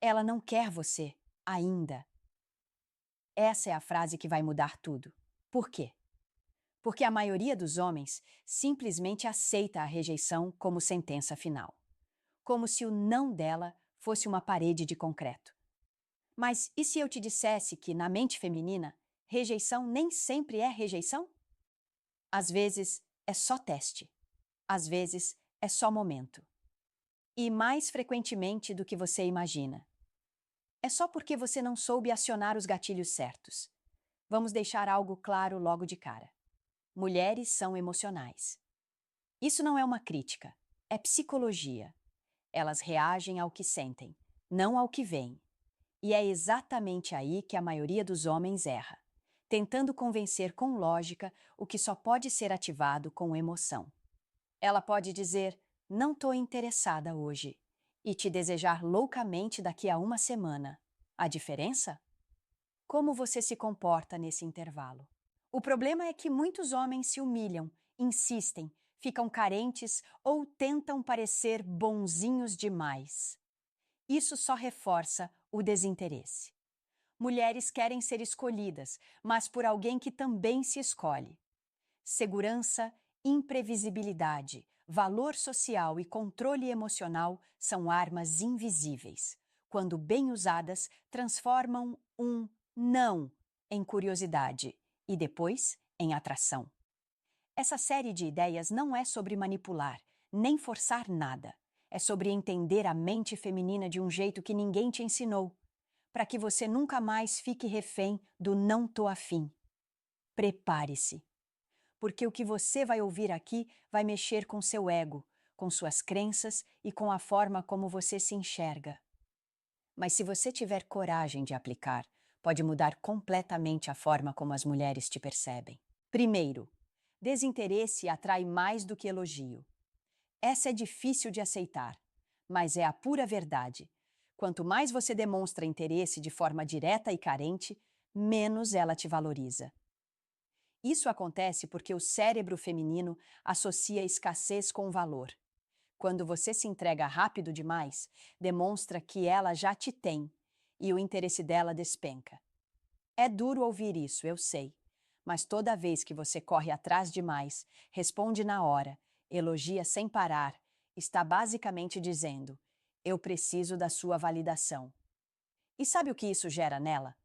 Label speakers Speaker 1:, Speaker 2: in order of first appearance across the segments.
Speaker 1: Ela não quer você, ainda. Essa é a frase que vai mudar tudo. Por quê? Porque a maioria dos homens simplesmente aceita a rejeição como sentença final. Como se o não dela fosse uma parede de concreto. Mas e se eu te dissesse que, na mente feminina, rejeição nem sempre é rejeição? Às vezes é só teste. Às vezes é só momento. E mais frequentemente do que você imagina. É só porque você não soube acionar os gatilhos certos. Vamos deixar algo claro logo de cara. Mulheres são emocionais. Isso não é uma crítica, é psicologia. Elas reagem ao que sentem, não ao que veem. E é exatamente aí que a maioria dos homens erra, tentando convencer com lógica o que só pode ser ativado com emoção. Ela pode dizer, não estou interessada hoje, e te desejar loucamente daqui a uma semana. A diferença? Como você se comporta nesse intervalo? O problema é que muitos homens se humilham, insistem, ficam carentes ou tentam parecer bonzinhos demais. Isso só reforça o desinteresse. Mulheres querem ser escolhidas, mas por alguém que também se escolhe. Segurança, imprevisibilidade, valor social e controle emocional são armas invisíveis. Quando bem usadas, transformam um não em curiosidade e depois em atração. Essa série de ideias não é sobre manipular, nem forçar nada. É sobre entender a mente feminina de um jeito que ninguém te ensinou, para que você nunca mais fique refém do não tô afim. Prepare-se, porque o que você vai ouvir aqui vai mexer com seu ego, com suas crenças e com a forma como você se enxerga. Mas se você tiver coragem de aplicar, pode mudar completamente a forma como as mulheres te percebem. Primeiro, desinteresse atrai mais do que elogio. Essa é difícil de aceitar, mas é a pura verdade. Quanto mais você demonstra interesse de forma direta e carente, menos ela te valoriza. Isso acontece porque o cérebro feminino associa escassez com valor. Quando você se entrega rápido demais, demonstra que ela já te tem e o interesse dela despenca. É duro ouvir isso, eu sei, mas toda vez que você corre atrás demais, responde na hora, elogia sem parar, está basicamente dizendo: eu preciso da sua validação. E sabe o que isso gera nela?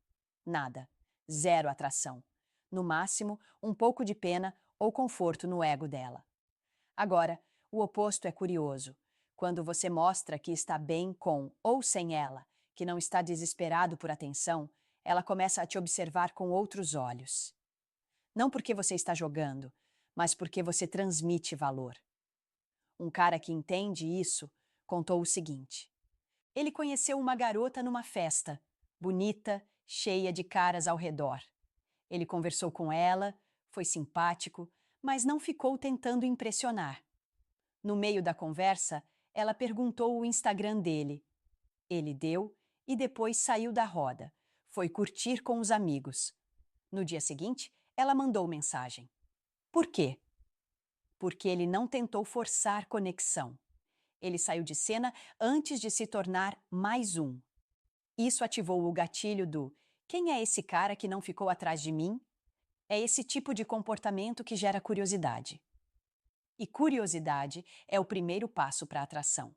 Speaker 1: Nada. Zero atração. No máximo, um pouco de pena ou conforto no ego dela. Agora, o oposto é curioso. Quando você mostra que está bem com ou sem ela, que não está desesperado por atenção, ela começa a te observar com outros olhos. Não porque você está jogando, mas porque você transmite valor. Um cara que entende isso contou o seguinte: ele conheceu uma garota numa festa, bonita, cheia de caras ao redor. Ele conversou com ela, foi simpático, mas não ficou tentando impressionar. No meio da conversa, ela perguntou o Instagram dele. Ele deu e depois saiu da roda. Foi curtir com os amigos. No dia seguinte, ela mandou mensagem. Por quê? Porque ele não tentou forçar conexão. Ele saiu de cena antes de se tornar mais um. Isso ativou o gatilho do quem é esse cara que não ficou atrás de mim? É esse tipo de comportamento que gera curiosidade. E curiosidade é o primeiro passo para a atração.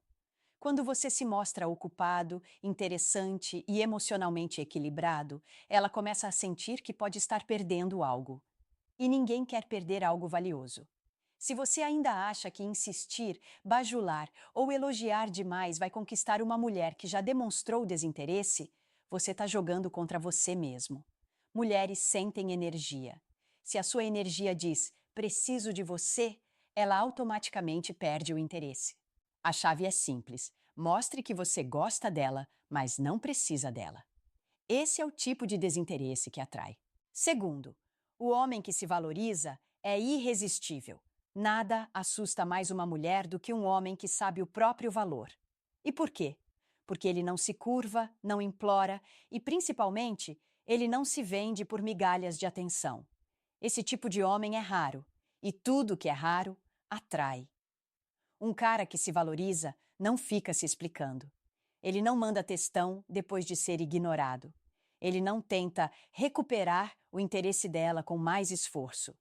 Speaker 1: Quando você se mostra ocupado, interessante e emocionalmente equilibrado, ela começa a sentir que pode estar perdendo algo. E ninguém quer perder algo valioso. Se você ainda acha que insistir, bajular ou elogiar demais vai conquistar uma mulher que já demonstrou desinteresse, você está jogando contra você mesmo. Mulheres sentem energia. Se a sua energia diz preciso de você, ela automaticamente perde o interesse. A chave é simples. Mostre que você gosta dela, mas não precisa dela. Esse é o tipo de desinteresse que atrai. Segundo, o homem que se valoriza é irresistível. Nada assusta mais uma mulher do que um homem que sabe o próprio valor. E por quê? Porque ele não se curva, não implora e, principalmente, ele não se vende por migalhas de atenção. Esse tipo de homem é raro, e tudo que é raro atrai. Um cara que se valoriza não fica se explicando. Ele não manda textão depois de ser ignorado. Ele não tenta recuperar o interesse dela com mais esforço.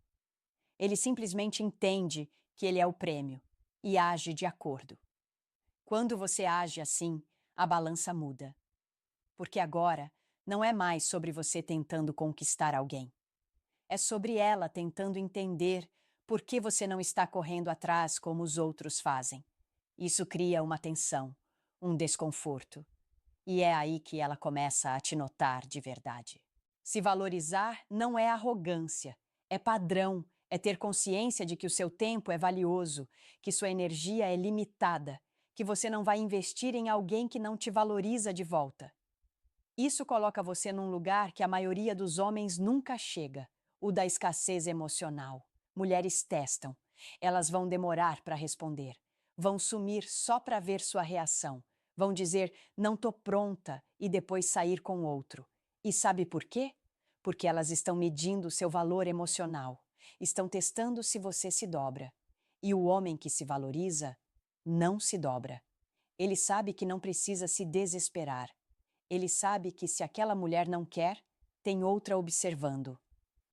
Speaker 1: Ele simplesmente entende que ele é o prêmio e age de acordo. Quando você age assim, a balança muda. Porque agora não é mais sobre você tentando conquistar alguém. É sobre ela tentando entender por que você não está correndo atrás como os outros fazem. Isso cria uma tensão, um desconforto. E é aí que ela começa a te notar de verdade. Se valorizar não é arrogância, é padrão, é ter consciência de que o seu tempo é valioso, que sua energia é limitada, que você não vai investir em alguém que não te valoriza de volta. Isso coloca você num lugar que a maioria dos homens nunca chega, o da escassez emocional. Mulheres testam. Elas vão demorar para responder. Vão sumir só para ver sua reação. Vão dizer, não tô pronta, e depois sair com outro. E sabe por quê? Porque elas estão medindo seu valor emocional. Estão testando se você se dobra. E o homem que se valoriza não se dobra. Ele sabe que não precisa se desesperar. Ele sabe que se aquela mulher não quer, tem outra observando.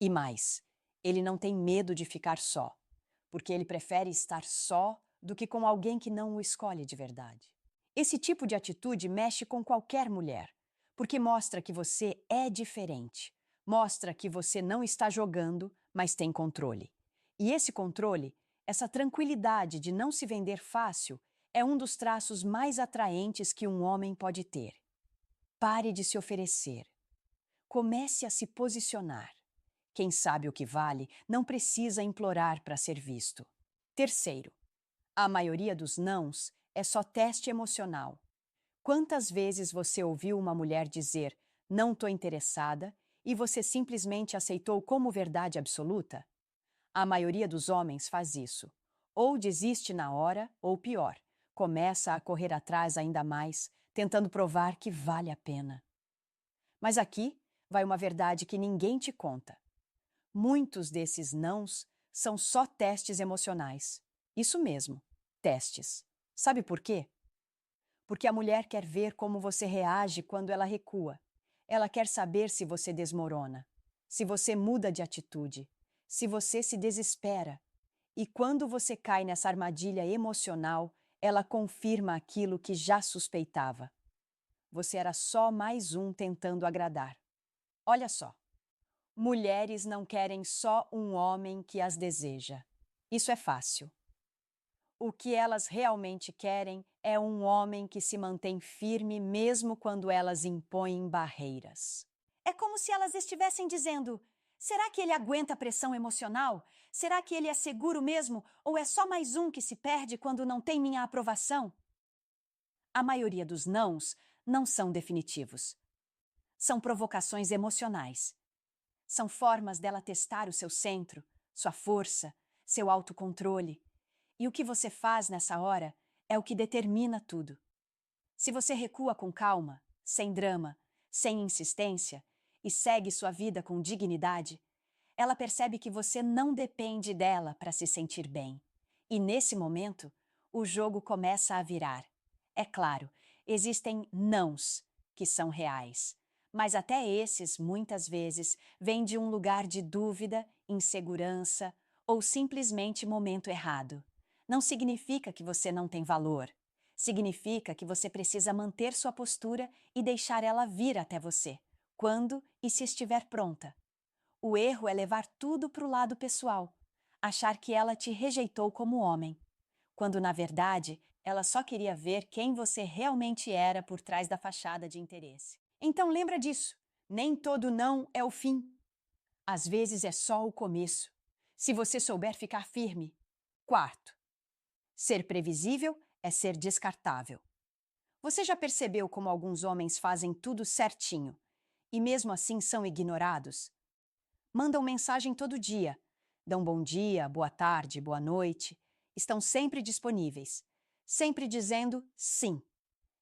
Speaker 1: E mais, ele não tem medo de ficar só, porque ele prefere estar só do que com alguém que não o escolhe de verdade. Esse tipo de atitude mexe com qualquer mulher, porque mostra que você é diferente, mostra que você não está jogando, mas tem controle. E esse controle, essa tranquilidade de não se vender fácil, é um dos traços mais atraentes que um homem pode ter. Pare de se oferecer. Comece a se posicionar. Quem sabe o que vale não precisa implorar para ser visto. Terceiro, a maioria dos nãos é só teste emocional. Quantas vezes você ouviu uma mulher dizer não estou interessada e você simplesmente aceitou como verdade absoluta? A maioria dos homens faz isso. Ou desiste na hora, ou pior, começa a correr atrás ainda mais, tentando provar que vale a pena. Mas aqui vai uma verdade que ninguém te conta. Muitos desses nãos são só testes emocionais. Isso mesmo, testes. Sabe por quê? Porque a mulher quer ver como você reage quando ela recua. Ela quer saber se você desmorona, se você muda de atitude, se você se desespera. E quando você cai nessa armadilha emocional, ela confirma aquilo que já suspeitava. Você era só mais um tentando agradar. Olha só. Mulheres não querem só um homem que as deseja. Isso é fácil. O que elas realmente querem é um homem que se mantém firme mesmo quando elas impõem barreiras. É como se elas estivessem dizendo: será que ele aguenta a pressão emocional? Será que ele é seguro mesmo? Ou é só mais um que se perde quando não tem minha aprovação? A maioria dos nãos não são definitivos. São provocações emocionais. São formas dela testar o seu centro, sua força, seu autocontrole. E o que você faz nessa hora é o que determina tudo. Se você recua com calma, sem drama, sem insistência e segue sua vida com dignidade, ela percebe que você não depende dela para se sentir bem. E nesse momento, o jogo começa a virar. É claro, existem nãos que são reais, mas até esses, muitas vezes, vêm de um lugar de dúvida, insegurança ou simplesmente momento errado. Não significa que você não tem valor. Significa que você precisa manter sua postura e deixar ela vir até você, quando e se estiver pronta. O erro é levar tudo para o lado pessoal, achar que ela te rejeitou como homem, quando na verdade ela só queria ver quem você realmente era por trás da fachada de interesse. Então lembra disso, nem todo não é o fim. Às vezes é só o começo, se você souber ficar firme. Quarto, ser previsível é ser descartável. Você já percebeu como alguns homens fazem tudo certinho e mesmo assim são ignorados? Mandam mensagem todo dia, dão bom dia, boa tarde, boa noite, estão sempre disponíveis, sempre dizendo sim,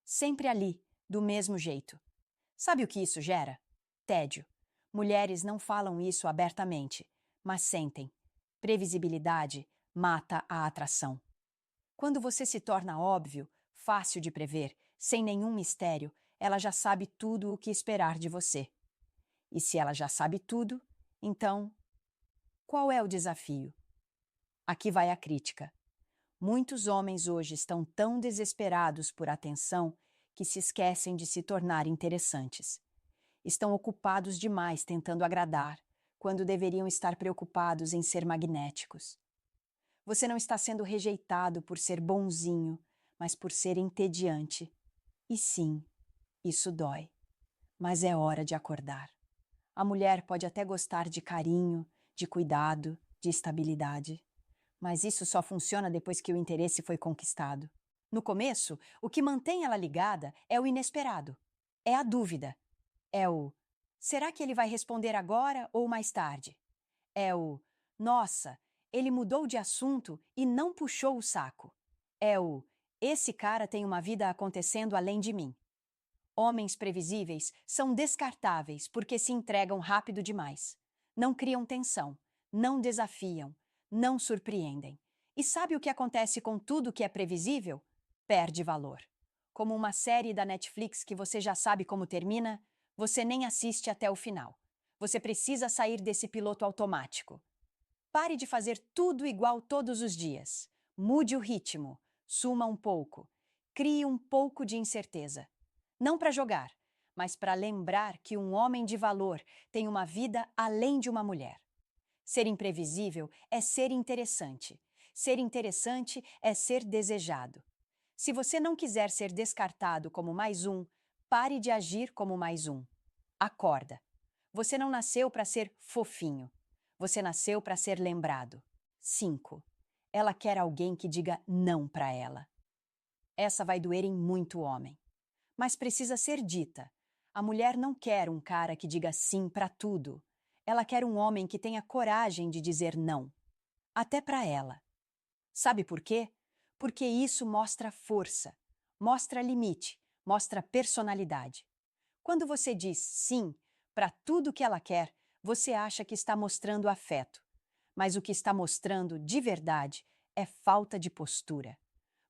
Speaker 1: sempre ali, do mesmo jeito. Sabe o que isso gera? Tédio. Mulheres não falam isso abertamente, mas sentem. Previsibilidade mata a atração. Quando você se torna óbvio, fácil de prever, Sem nenhum mistério, ela já sabe tudo o que esperar de você. E se ela já sabe tudo, então, qual é o desafio? Aqui vai a crítica. Muitos homens hoje estão tão desesperados por atenção que se esquecem de se tornar interessantes. Estão ocupados demais tentando agradar, quando deveriam estar preocupados em ser magnéticos. Você não está sendo rejeitado por ser bonzinho, mas por ser entediante. E sim, isso dói. Mas é hora de acordar. A mulher pode até gostar de carinho, de cuidado, de estabilidade. Mas isso só funciona depois que o interesse foi conquistado. No começo, o que mantém ela ligada é o inesperado. É a dúvida. É o será que ele vai responder agora ou mais tarde? É o nossa, ele mudou de assunto e não puxou o saco. É o esse cara tem uma vida acontecendo além de mim. Homens previsíveis são descartáveis porque se entregam rápido demais. Não criam tensão, não desafiam, não surpreendem. E sabe o que acontece com tudo que é previsível? Perde valor. Como uma série da Netflix que você já sabe como termina, você nem assiste até o final. Você precisa sair desse piloto automático. Pare de fazer tudo igual todos os dias. Mude o ritmo, suma um pouco, crie um pouco de incerteza. Não para jogar, mas para lembrar que um homem de valor tem uma vida além de uma mulher. Ser imprevisível é ser interessante. Ser interessante é ser desejado. Se você não quiser ser descartado como mais um, pare de agir como mais um. Acorda. Você não nasceu para ser fofinho. Você nasceu para ser lembrado. 5. Ela quer alguém que diga não para ela. Essa vai doer em muito homem. Mas precisa ser dita. A mulher não quer um cara que diga sim para tudo. Ela quer um homem que tenha coragem de dizer não. Até para ela. Sabe por quê? Porque isso mostra força, mostra limite, mostra personalidade. Quando você diz sim para tudo que ela quer, você acha que está mostrando afeto. Mas o que está mostrando, de verdade, é falta de postura.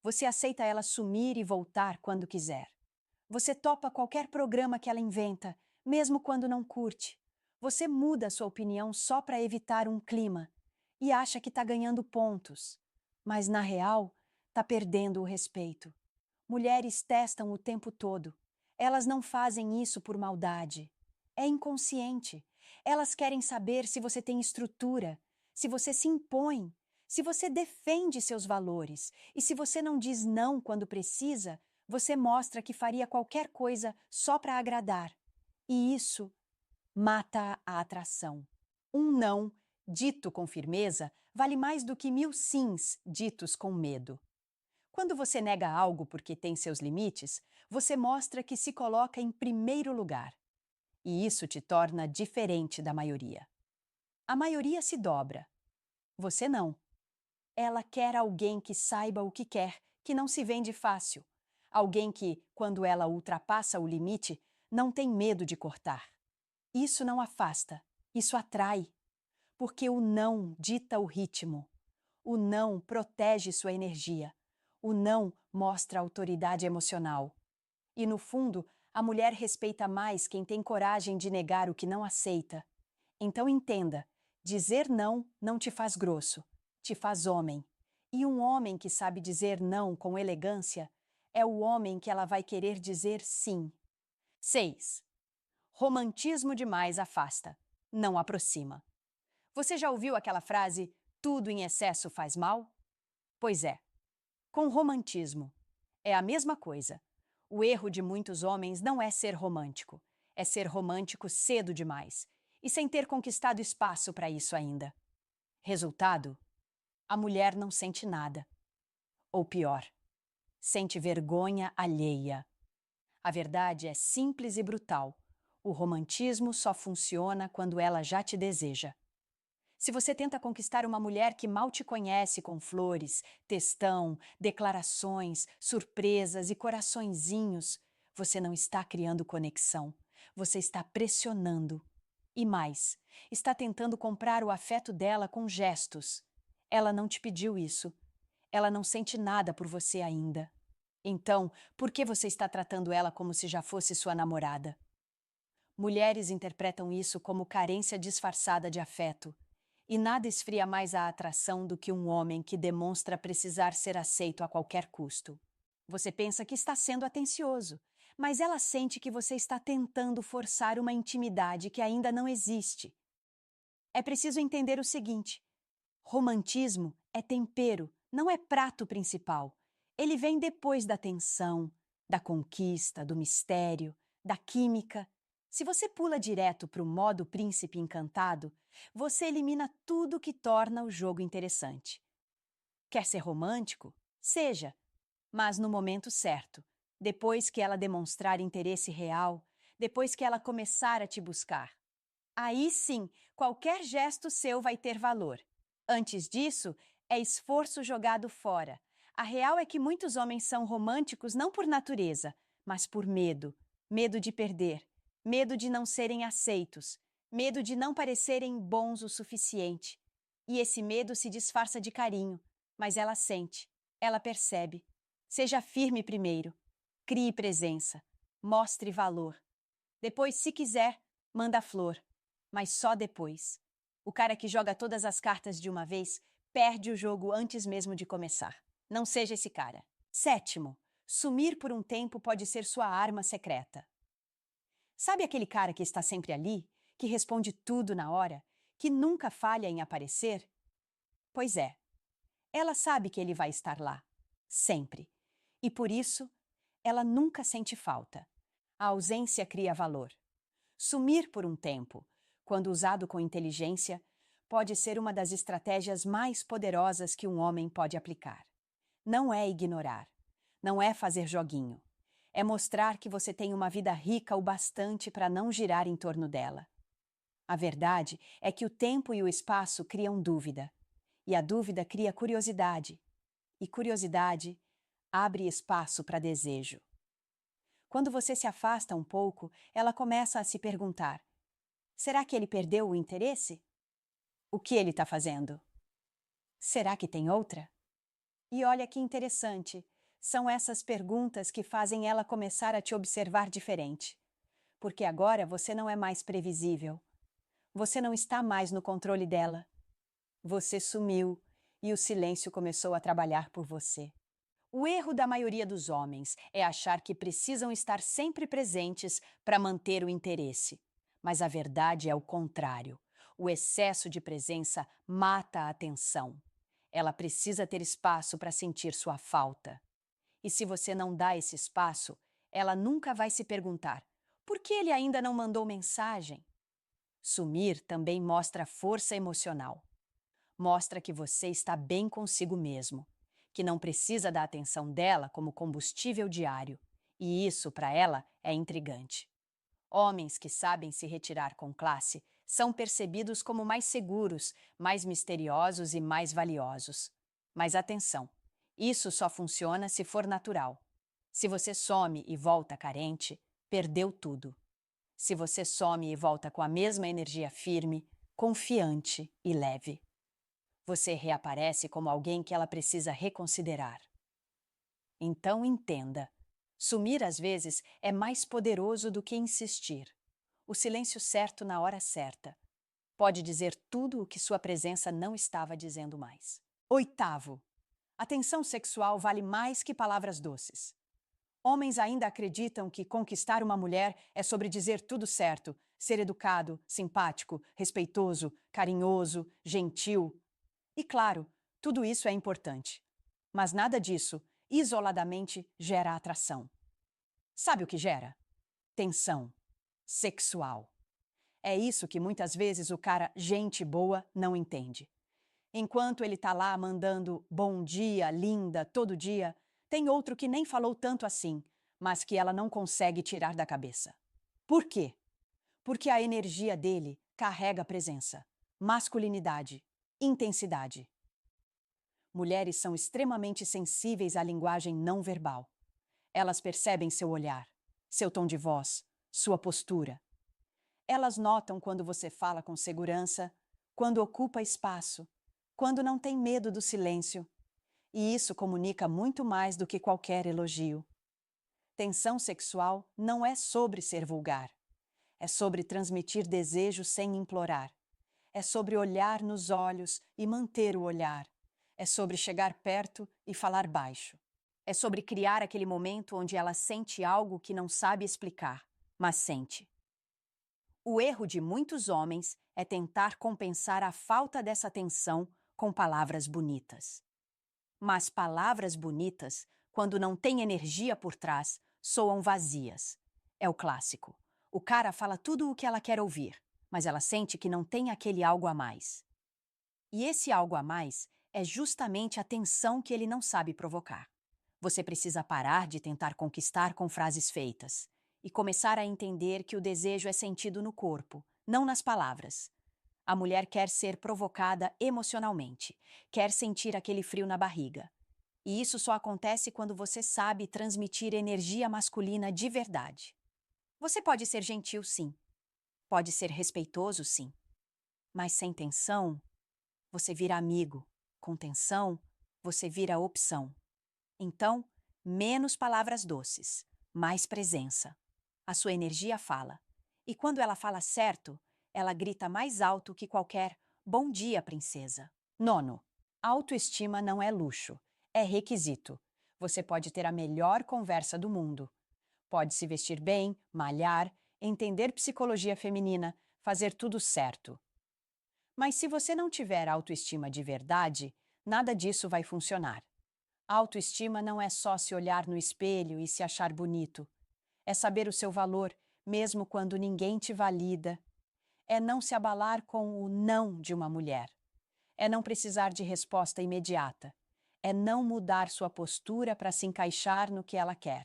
Speaker 1: Você aceita ela sumir e voltar quando quiser. Você topa qualquer programa que ela inventa, mesmo quando não curte. Você muda sua opinião só para evitar um clima e acha que está ganhando pontos. Mas, na real, está perdendo o respeito. Mulheres testam o tempo todo. Elas não fazem isso por maldade. É inconsciente. Elas querem saber se você tem estrutura, se você se impõe, se você defende seus valores e se você não diz não quando precisa, você mostra que faria qualquer coisa só para agradar. E isso mata a atração. Um não, dito com firmeza, vale mais do que 1000 sims ditos com medo. Quando você nega algo porque tem seus limites, você mostra que se coloca em primeiro lugar. E isso te torna diferente da maioria. A maioria se dobra. Você não. Ela quer alguém que saiba o que quer, que não se vende fácil. Alguém que, quando ela ultrapassa o limite, não tem medo de cortar. Isso não afasta, isso atrai. Porque o não dita o ritmo. O não protege sua energia. O não mostra autoridade emocional. E, no fundo, a mulher respeita mais quem tem coragem de negar o que não aceita. Então entenda, dizer não não te faz grosso, te faz homem. E um homem que sabe dizer não com elegância é o homem que ela vai querer dizer sim. 6. Romantismo demais afasta, não aproxima. Você já ouviu aquela frase, tudo em excesso faz mal? Pois é, com romantismo. É a mesma coisa. O erro de muitos homens não é ser romântico, é ser romântico cedo demais e sem ter conquistado espaço para isso ainda. Resultado? A mulher não sente nada. Ou pior, sente vergonha alheia. A verdade é simples e brutal. O romantismo só funciona quando ela já te deseja. Se você tenta conquistar uma mulher que mal te conhece com flores, textão, declarações, surpresas e coraçõezinhos, você não está criando conexão. Você está pressionando. E mais, está tentando comprar o afeto dela com gestos. Ela não te pediu isso. Ela não sente nada por você ainda. Então, por que você está tratando ela como se já fosse sua namorada? Mulheres interpretam isso como carência disfarçada de afeto. E nada esfria mais a atração do que um homem que demonstra precisar ser aceito a qualquer custo. Você pensa que está sendo atencioso, mas ela sente que você está tentando forçar uma intimidade que ainda não existe. É preciso entender o seguinte: romantismo é tempero, não é prato principal. Ele vem depois da tensão, da conquista, do mistério, da química. Se você pula direto para o modo príncipe encantado, você elimina tudo que torna o jogo interessante. Quer ser romântico? Seja, mas no momento certo, depois que ela demonstrar interesse real, depois que ela começar a te buscar. Aí sim, qualquer gesto seu vai ter valor. Antes disso, é esforço jogado fora. A real é que muitos homens são românticos não por natureza, mas por medo. Medo de perder, medo de não serem aceitos, medo de não parecerem bons o suficiente. E esse medo se disfarça de carinho, mas ela sente, ela percebe. Seja firme primeiro, crie presença, mostre valor. Depois, se quiser, manda flor, mas só depois. O cara que joga todas as cartas de uma vez perde o jogo antes mesmo de começar. Não seja esse cara. Sétimo, sumir por um tempo pode ser sua arma secreta. Sabe aquele cara que está sempre ali, que responde tudo na hora, que nunca falha em aparecer? Pois é, ela sabe que ele vai estar lá, sempre. E por isso, ela nunca sente falta. A ausência cria valor. Sumir por um tempo, quando usado com inteligência, pode ser uma das estratégias mais poderosas que um homem pode aplicar. Não é ignorar, não é fazer joguinho. É mostrar que você tem uma vida rica o bastante para não girar em torno dela. A verdade é que o tempo e o espaço criam dúvida, e a dúvida cria curiosidade, e curiosidade abre espaço para desejo. Quando você se afasta um pouco, ela começa a se perguntar: será que ele perdeu o interesse? O que ele está fazendo? Será que tem outra? E olha que interessante, são essas perguntas que fazem ela começar a te observar diferente. Porque agora você não é mais previsível. Você não está mais no controle dela. Você sumiu e o silêncio começou a trabalhar por você. O erro da maioria dos homens é achar que precisam estar sempre presentes para manter o interesse. Mas a verdade é o contrário. O excesso de presença mata a atenção. Ela precisa ter espaço para sentir sua falta. E se você não dá esse espaço, ela nunca vai se perguntar: por que ele ainda não mandou mensagem? Sumir também mostra força emocional. Mostra que você está bem consigo mesmo, que não precisa da atenção dela como combustível diário, e isso, para ela, é intrigante. Homens que sabem se retirar com classe são percebidos como mais seguros, mais misteriosos e mais valiosos. Mas atenção, isso só funciona se for natural. Se você some e volta carente, perdeu tudo. Se você some e volta com a mesma energia firme, confiante e leve, você reaparece como alguém que ela precisa reconsiderar. Então entenda, sumir às vezes é mais poderoso do que insistir. O silêncio certo na hora certa pode dizer tudo o que sua presença não estava dizendo mais. Oitavo, atenção sexual vale mais que palavras doces. Homens ainda acreditam que conquistar uma mulher é sobre dizer tudo certo, ser educado, simpático, respeitoso, carinhoso, gentil. E claro, tudo isso é importante. Mas nada disso, isoladamente, gera atração. Sabe o que gera? Tensão. Sexual. É isso que muitas vezes o cara gente boa não entende. Enquanto ele tá lá mandando bom dia, linda, todo dia, tem outro que nem falou tanto assim, mas que ela não consegue tirar da cabeça. Por quê? Porque a energia dele carrega presença, masculinidade, intensidade. Mulheres são extremamente sensíveis à linguagem não verbal. Elas percebem seu olhar, seu tom de voz, sua postura. Elas notam quando você fala com segurança, quando ocupa espaço, quando não tem medo do silêncio. E isso comunica muito mais do que qualquer elogio. Tensão sexual não é sobre ser vulgar. É sobre transmitir desejo sem implorar. É sobre olhar nos olhos e manter o olhar. É sobre chegar perto e falar baixo. É sobre criar aquele momento onde ela sente algo que não sabe explicar, mas sente. O erro de muitos homens é tentar compensar a falta dessa tensão com palavras bonitas. Mas palavras bonitas, quando não tem energia por trás, soam vazias. É o clássico. O cara fala tudo o que ela quer ouvir, mas ela sente que não tem aquele algo a mais. E esse algo a mais é justamente a tensão que ele não sabe provocar. Você precisa parar de tentar conquistar com frases feitas e começar a entender que o desejo é sentido no corpo, não nas palavras. A mulher quer ser provocada emocionalmente, quer sentir aquele frio na barriga. E isso só acontece quando você sabe transmitir energia masculina de verdade. Você pode ser gentil, sim. Pode ser respeitoso, sim. Mas sem tensão, você vira amigo. Com tensão, você vira opção. Então, menos palavras doces, mais presença. A sua energia fala. E quando ela fala certo, ela grita mais alto que qualquer "Bom dia, princesa". Nono, autoestima não é luxo, é requisito. Você pode ter a melhor conversa do mundo. Pode se vestir bem, malhar, entender psicologia feminina, fazer tudo certo. Mas se você não tiver autoestima de verdade, nada disso vai funcionar. Autoestima não é só se olhar no espelho e se achar bonito. É saber o seu valor, mesmo quando ninguém te valida. É não se abalar com o não de uma mulher. É não precisar de resposta imediata. É não mudar sua postura para se encaixar no que ela quer.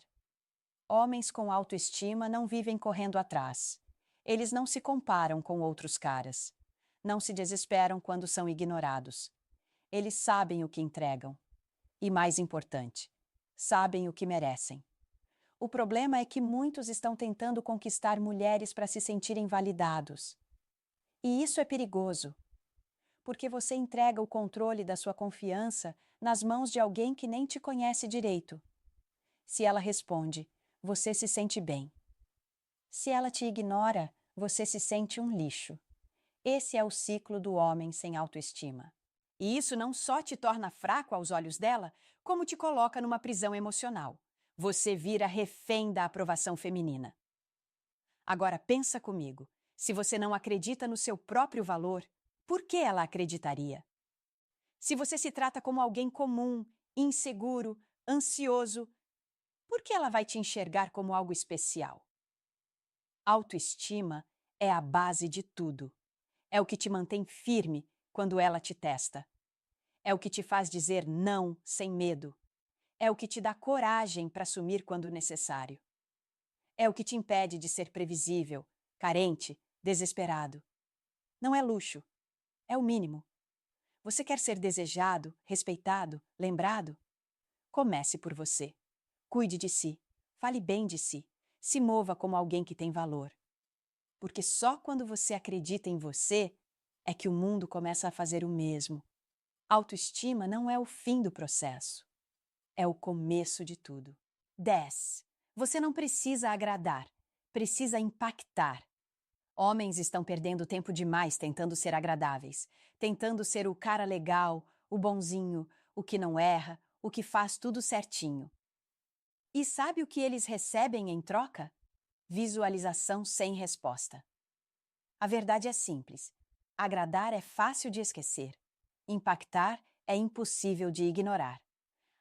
Speaker 1: Homens com autoestima não vivem correndo atrás. Eles não se comparam com outros caras. Não se desesperam quando são ignorados. Eles sabem o que entregam. E mais importante, sabem o que merecem. O problema é que muitos estão tentando conquistar mulheres para se sentirem validados. E isso é perigoso, porque você entrega o controle da sua confiança nas mãos de alguém que nem te conhece direito. Se ela responde, você se sente bem. Se ela te ignora, você se sente um lixo. Esse é o ciclo do homem sem autoestima. E isso não só te torna fraco aos olhos dela, como te coloca numa prisão emocional. Você vira refém da aprovação feminina. Agora pensa comigo, se você não acredita no seu próprio valor, por que ela acreditaria? Se você se trata como alguém comum, inseguro, ansioso, por que ela vai te enxergar como algo especial? Autoestima é a base de tudo. É o que te mantém firme quando ela te testa. É o que te faz dizer não sem medo. É o que te dá coragem para assumir quando necessário. É o que te impede de ser previsível, carente, desesperado. Não é luxo, é o mínimo. Você quer ser desejado, respeitado, lembrado? Comece por você. Cuide de si, fale bem de si, se mova como alguém que tem valor. Porque só quando você acredita em você é que o mundo começa a fazer o mesmo. Autoestima não é o fim do processo, é o começo de tudo. 10. Você não precisa agradar, precisa impactar. Homens estão perdendo tempo demais tentando ser agradáveis, tentando ser o cara legal, o bonzinho, o que não erra, o que faz tudo certinho. E sabe o que eles recebem em troca? Visualização sem resposta. A verdade é simples. Agradar é fácil de esquecer. Impactar é impossível de ignorar.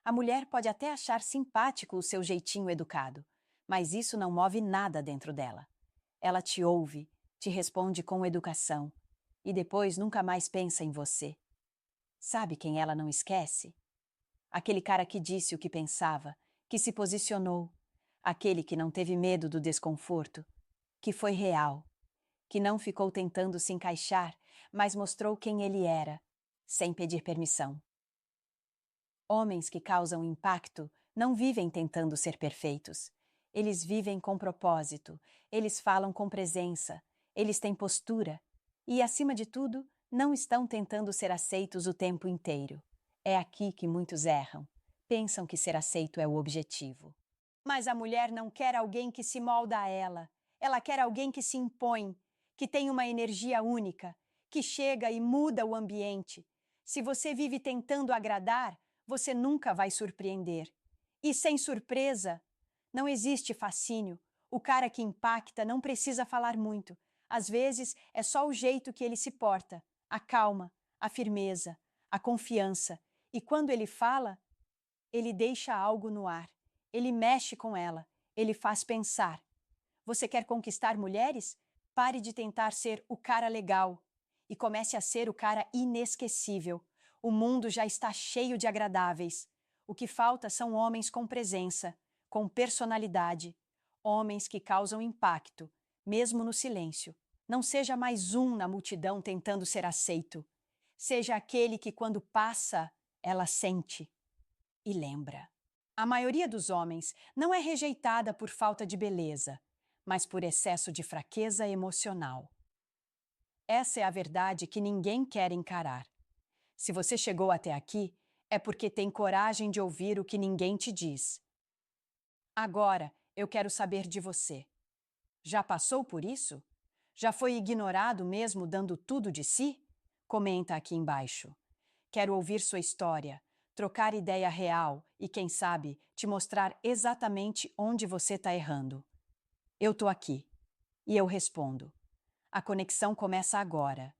Speaker 1: A mulher pode até achar simpático o seu jeitinho educado, mas isso não move nada dentro dela. Ela te ouve, te responde com educação e depois nunca mais pensa em você. Sabe quem ela não esquece? Aquele cara que disse o que pensava, que se posicionou, aquele que não teve medo do desconforto, que foi real, que não ficou tentando se encaixar, mas mostrou quem ele era, sem pedir permissão. Homens que causam impacto não vivem tentando ser perfeitos. Eles vivem com propósito, eles falam com presença, eles têm postura e, acima de tudo, não estão tentando ser aceitos o tempo inteiro. É aqui que muitos erram. Pensam que ser aceito é o objetivo. Mas a mulher não quer alguém que se molda a ela. Ela quer alguém que se impõe, que tem uma energia única, que chega e muda o ambiente. Se você vive tentando agradar, você nunca vai surpreender. E sem surpresa, não existe fascínio. O cara que impacta não precisa falar muito. Às vezes, é só o jeito que ele se porta, a calma, a firmeza, a confiança. E quando ele fala, ele deixa algo no ar. Ele mexe com ela. Ele faz pensar. Você quer conquistar mulheres? Pare de tentar ser o cara legal e comece a ser o cara inesquecível. O mundo já está cheio de agradáveis. O que falta são homens com presença, com personalidade, homens que causam impacto, mesmo no silêncio. Não seja mais um na multidão tentando ser aceito. Seja aquele que, quando passa, ela sente e lembra. A maioria dos homens não é rejeitada por falta de beleza, mas por excesso de fraqueza emocional. Essa é a verdade que ninguém quer encarar. Se você chegou até aqui, é porque tem coragem de ouvir o que ninguém te diz. Agora, eu quero saber de você. Já passou por isso? Já foi ignorado mesmo dando tudo de si? Comenta aqui embaixo. Quero ouvir sua história, trocar ideia real e, quem sabe, te mostrar exatamente onde você está errando. Eu tô aqui. E eu respondo. A conexão começa agora.